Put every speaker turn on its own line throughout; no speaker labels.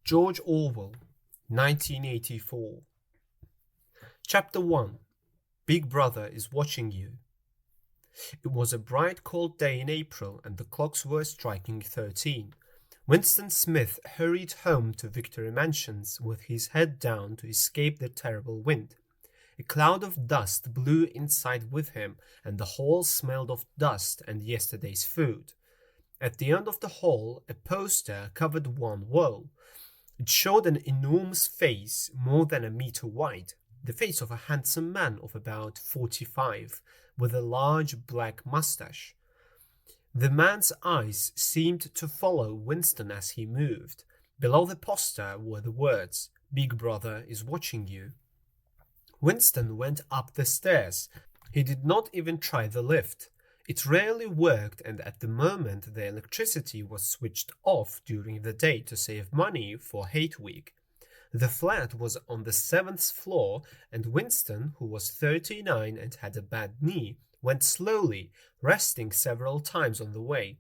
George Orwell, 1984. Chapter 1. Big Brother is Watching You. It was a bright cold day in April and the clocks were striking 13. Winston Smith hurried home to Victory Mansions with his head down to escape the terrible wind. A cloud of dust blew inside with him and the hall smelled of dust and yesterday's food. At the end of the hall, a poster covered one wall. It showed an enormous face, more than a meter wide, the face of a handsome man of about 45, with a large black mustache. The man's eyes seemed to follow Winston as he moved. Below the poster were the words, "Big Brother is watching you." Winston went up the stairs. He did not even try the lift. It rarely worked, and at the moment the electricity was switched off during the day to save money for Hate Week. The flat was on the 7th floor, and Winston, who was 39 and had a bad knee, went slowly, resting several times on the way.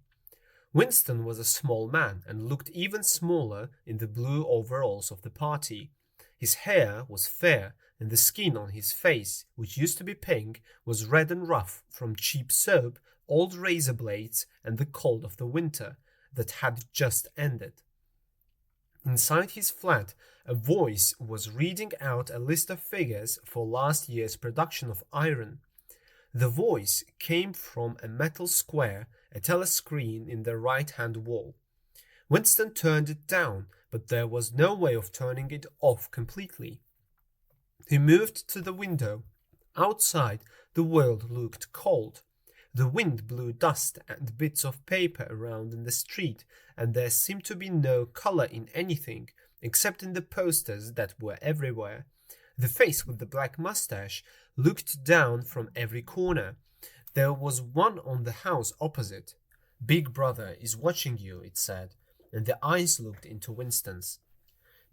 Winston was a small man and looked even smaller in the blue overalls of the party. His hair was fair, and the skin on his face, which used to be pink, was red and rough from cheap soap, old razor blades, and the cold of the winter that had just ended. Inside his flat, a voice was reading out a list of figures for last year's production of Iron. The voice came from a metal square, a telescreen in the right-hand wall. Winston turned it down, but there was no way of turning it off completely. He moved to the window. Outside, the world looked cold. The wind blew dust and bits of paper around in the street, and there seemed to be no color in anything, except in the posters that were everywhere. The face with the black mustache looked down from every corner. There was one on the house opposite. "Big Brother is watching you," it said, and the eyes looked into Winston's.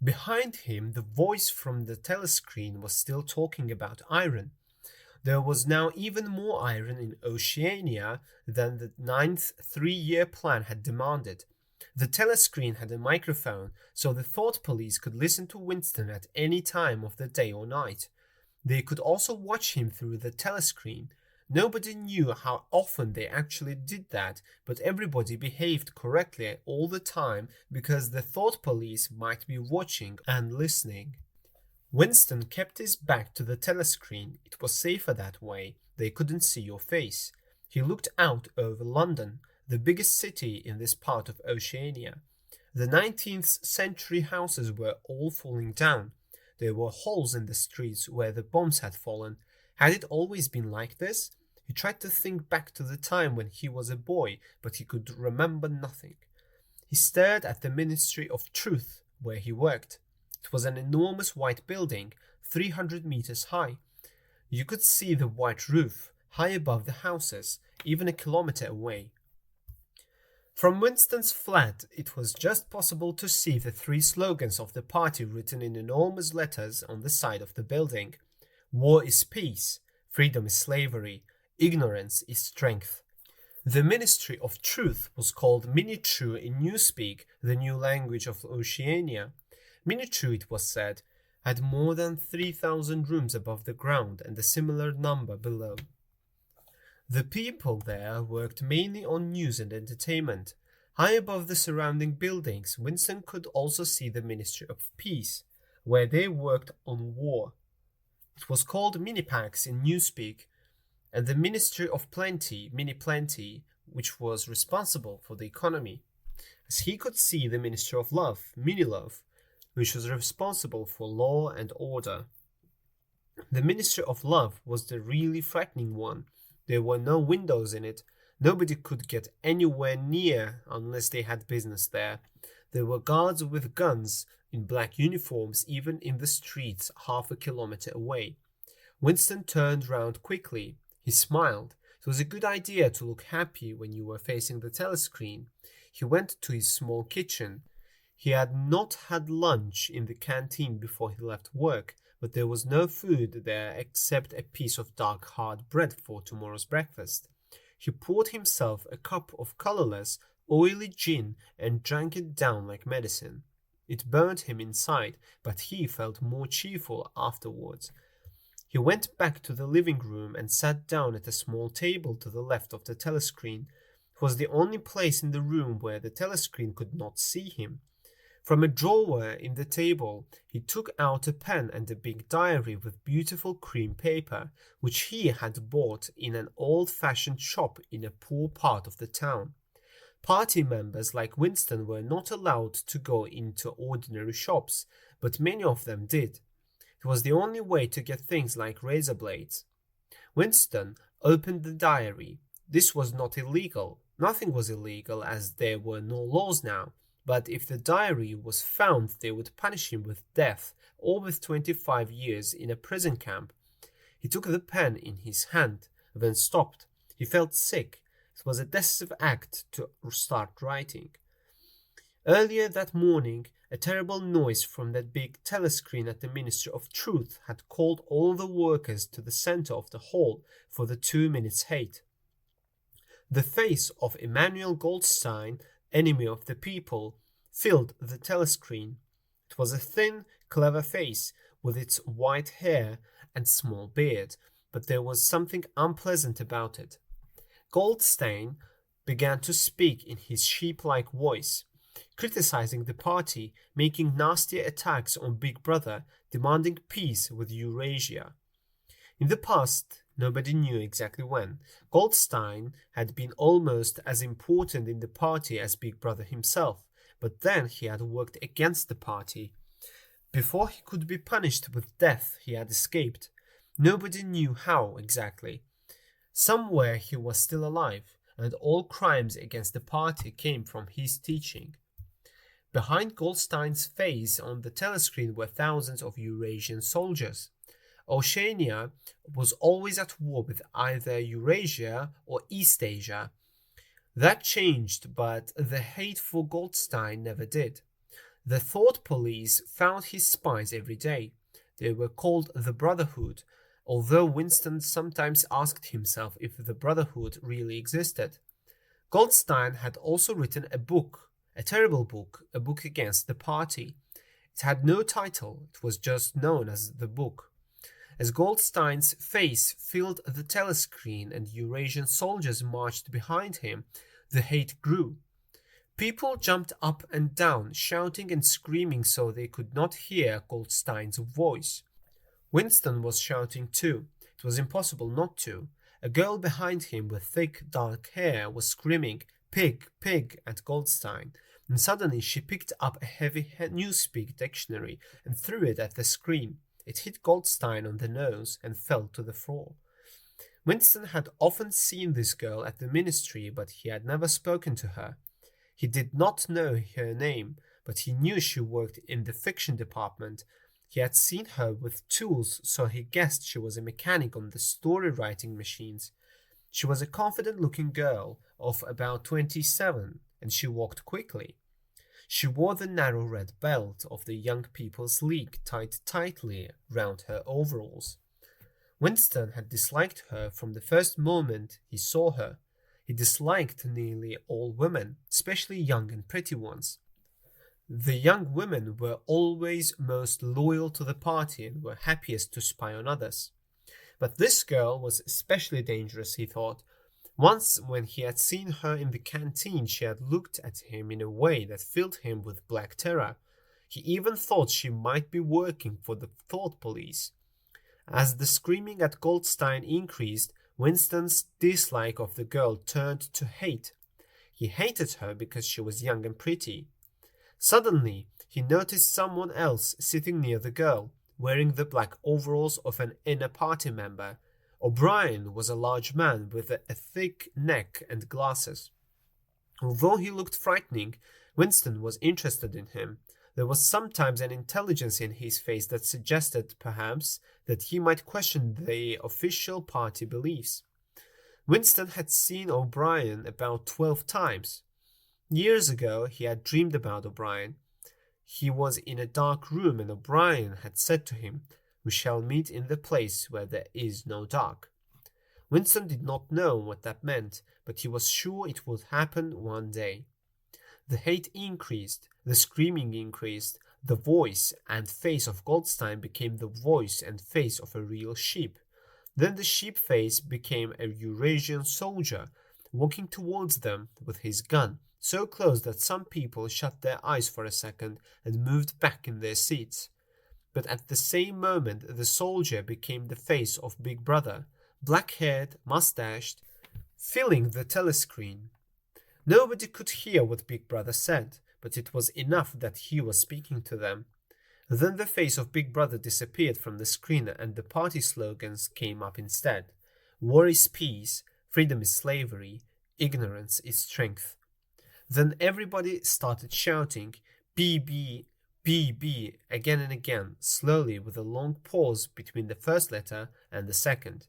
Behind him, the voice from the telescreen was still talking about iron. There was now even more iron in Oceania than the 9th three-year plan had demanded. The telescreen had a microphone, so the thought police could listen to Winston at any time of the day or night. They could also watch him through the telescreen. Nobody knew how often they actually did that, but everybody behaved correctly all the time because the thought police might be watching and listening. Winston kept his back to the telescreen. It was safer that way. They couldn't see your face. He looked out over London, the biggest city in this part of Oceania. The 19th century houses were all falling down. There were holes in the streets where the bombs had fallen. Had it always been like this? He tried to think back to the time when he was a boy, but he could remember nothing. He stared at the Ministry of Truth, where he worked. It was an enormous white building, 300 meters high. You could see the white roof, high above the houses, even a kilometer away. From Winston's flat, it was just possible to see the three slogans of the party written in enormous letters on the side of the building. War is peace, freedom is slavery, ignorance is strength. The Ministry of Truth was called Mini-True in Newspeak, the new language of Oceania. Mini-True, it was said, had more than 3,000 rooms above the ground and a similar number below. The people there worked mainly on news and entertainment. High above the surrounding buildings, Winston could also see the Ministry of Peace, where they worked on war. It was called Minipax in Newspeak, and the Ministry of Plenty, Mini-Plenty, which was responsible for the economy. As he could see the Ministry of Love, Mini-Love, which was responsible for law and order. The Ministry of Love was the really frightening one. There were no windows in it. Nobody could get anywhere near unless they had business there. There were guards with guns in black uniforms even in the streets half a kilometer away. Winston turned round quickly. He smiled. It was a good idea to look happy when you were facing the telescreen. He went to his small kitchen. He had not had lunch in the canteen before he left work, but there was no food there except a piece of dark hard bread for tomorrow's breakfast. He poured himself a cup of colorless, oily gin and drank it down like medicine. It burned him inside, but he felt more cheerful afterwards. He went back to the living room and sat down at a small table to the left of the telescreen. It was the only place in the room where the telescreen could not see him. From a drawer in the table, he took out a pen and a big diary with beautiful cream paper, which he had bought in an old-fashioned shop in a poor part of the town. Party members like Winston were not allowed to go into ordinary shops, but many of them did. It was the only way to get things like razor blades. Winston opened the diary. This was not illegal. Nothing was illegal as there were no laws now. But if the diary was found, they would punish him with death or with 25 years in a prison camp. He took the pen in his hand, then stopped. He felt sick. It was a decisive act to start writing. Earlier that morning, a terrible noise from that big telescreen at the Ministry of Truth had called all the workers to the center of the hall for the 2 minutes hate. The face of Emmanuel Goldstein, enemy of the people, filled the telescreen. It was a thin, clever face with its white hair and small beard, but there was something unpleasant about it. Goldstein began to speak in his sheep-like voice, criticizing the party, making nasty attacks on Big Brother, demanding peace with Eurasia. In the past, nobody knew exactly when, Goldstein had been almost as important in the party as Big Brother himself, but then he had worked against the party. Before he could be punished with death, he had escaped. Nobody knew how exactly. Somewhere he was still alive, and all crimes against the party came from his teaching. Behind Goldstein's face on the telescreen were thousands of Eurasian soldiers. Oceania was always at war with either Eurasia or Eastasia. That changed, but the hate for Goldstein never did. The thought police found his spies every day. They were called the Brotherhood, although Winston sometimes asked himself if the Brotherhood really existed. Goldstein had also written a book, a terrible book, a book against the party. It had no title, it was just known as the book. As Goldstein's face filled the telescreen and Eurasian soldiers marched behind him, the hate grew. People jumped up and down, shouting and screaming so they could not hear Goldstein's voice. Winston was shouting too. It was impossible not to. A girl behind him with thick, dark hair was screaming, "Pig, pig," at Goldstein, and suddenly she picked up a heavy Newspeak dictionary and threw it at the screen. It hit Goldstein on the nose and fell to the floor. Winston had often seen this girl at the ministry, but he had never spoken to her. He did not know her name, but he knew she worked in the fiction department. He had seen her with tools, so he guessed she was a mechanic on the story-writing machines. She was a confident-looking girl of about 27, and she walked quickly. She wore the narrow red belt of the Young People's League tied tightly round her overalls. Winston had disliked her from the first moment he saw her. He disliked nearly all women, especially young and pretty ones. The young women were always most loyal to the party and were happiest to spy on others. But this girl was especially dangerous, he thought. Once, when he had seen her in the canteen, she had looked at him in a way that filled him with black terror. He even thought she might be working for the thought police. As the screaming at Goldstein increased, Winston's dislike of the girl turned to hate. He hated her because she was young and pretty. Suddenly, he noticed someone else sitting near the girl, wearing the black overalls of an inner party member. O'Brien was a large man with a thick neck and glasses. Although he looked frightening, Winston was interested in him. There was sometimes an intelligence in his face that suggested, perhaps, that he might question the official party beliefs. Winston had seen O'Brien about 12 times. Years ago, he had dreamed about O'Brien. He was in a dark room, and O'Brien had said to him, "We shall meet in the place where there is no dark." Winston did not know what that meant, but he was sure it would happen one day. The hate increased. The screaming increased. The voice and face of Goldstein became the voice and face of a real sheep. Then the sheep face became a Eurasian soldier, walking towards them with his gun, so close that some people shut their eyes for a second and moved back in their seats. But at the same moment the soldier became the face of Big Brother, black-haired, mustached, filling the telescreen. Nobody could hear what Big Brother said, but it was enough that he was speaking to them. Then the face of Big Brother disappeared from the screen and the party slogans came up instead. War is peace, freedom is slavery, ignorance is strength. Then everybody started shouting, BB, BB, again and again, slowly with a long pause between the first letter and the second.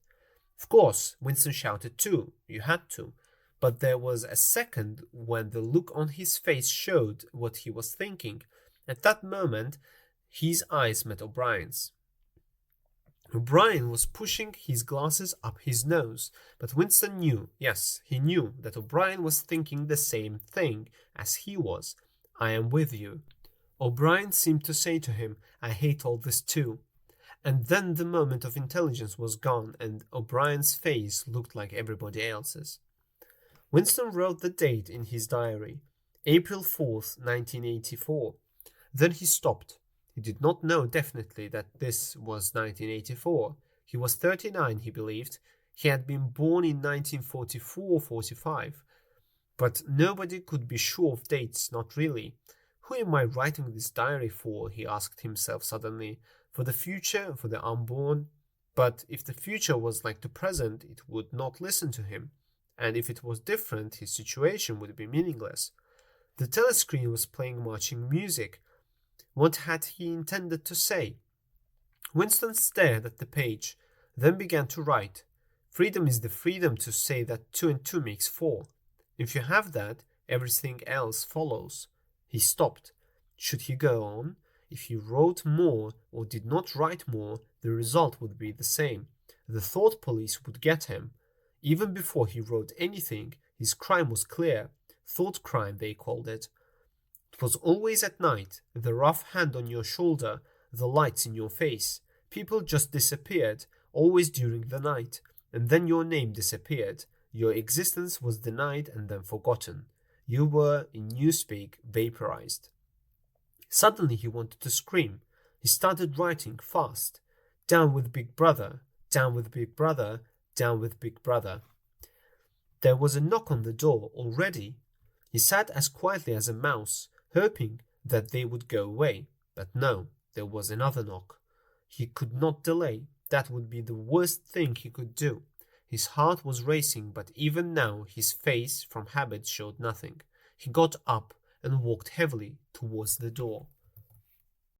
Of course, Winston shouted too, you had to, but there was a second when the look on his face showed what he was thinking. At that moment, his eyes met O'Brien's. O'Brien was pushing his glasses up his nose, but Winston knew, yes, he knew that O'Brien was thinking the same thing as he was. I am with you. O'Brien seemed to say to him, I hate all this too. And then the moment of intelligence was gone and O'Brien's face looked like everybody else's. Winston wrote the date in his diary, April 4th, 1984. Then he stopped. He did not know definitely that this was 1984. He was 39, he believed. He had been born in 1944-45. But nobody could be sure of dates, not really. Who am I writing this diary for? He asked himself suddenly. For the future, for the unborn? But if the future was like the present, it would not listen to him. And if it was different, his situation would be meaningless. The telescreen was playing marching music. What had he intended to say? Winston stared at the page, then began to write. Freedom is the freedom to say that 2 and 2 makes 4. If you have that, everything else follows. He stopped. Should he go on? If he wrote more or did not write more, the result would be the same. The thought police would get him. Even before he wrote anything, his crime was clear. Thought crime, they called it. It was always at night, the rough hand on your shoulder, the lights in your face. People just disappeared, always during the night, and then your name disappeared. Your existence was denied and then forgotten. You were, in newspeak, vaporized. Suddenly he wanted to scream. He started writing fast. Down with Big Brother, down with Big Brother, down with Big Brother. There was a knock on the door already. He sat as quietly as a mouse, hoping that they would go away. But no, there was another knock. He could not delay. That would be the worst thing he could do. His heart was racing, but even now his face, from habit, showed nothing. He got up and walked heavily towards the door.